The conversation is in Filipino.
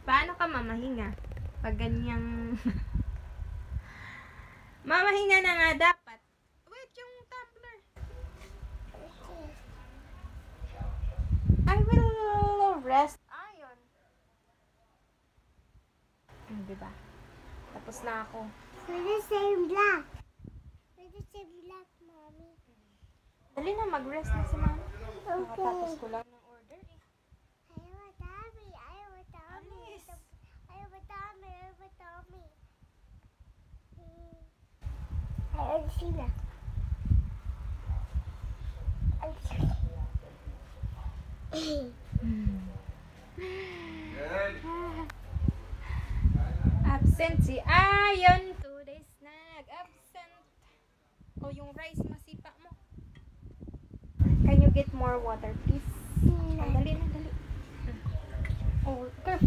Paano ka mamahinga? Pag ganyang... Mamahinga na nga dapat. Wait, yung tumbler. I will rest. Ayun. Diba? Tapos na ako. We're the same black. We're the same black, Mommy. Dali na, mag-rest na si Mama. Okay. Tapos ko lang ng order eh. Ayaw, Tommy. Ayaw, Tommy. Alis. Ayaw, Tommy. Ayaw, Tommy. Ayaw, sila. Absent si Ayon. 2 days na nag-absent. O yung rice, masipa mo. Can you get more water, please? Dali na, dali. Oh, careful.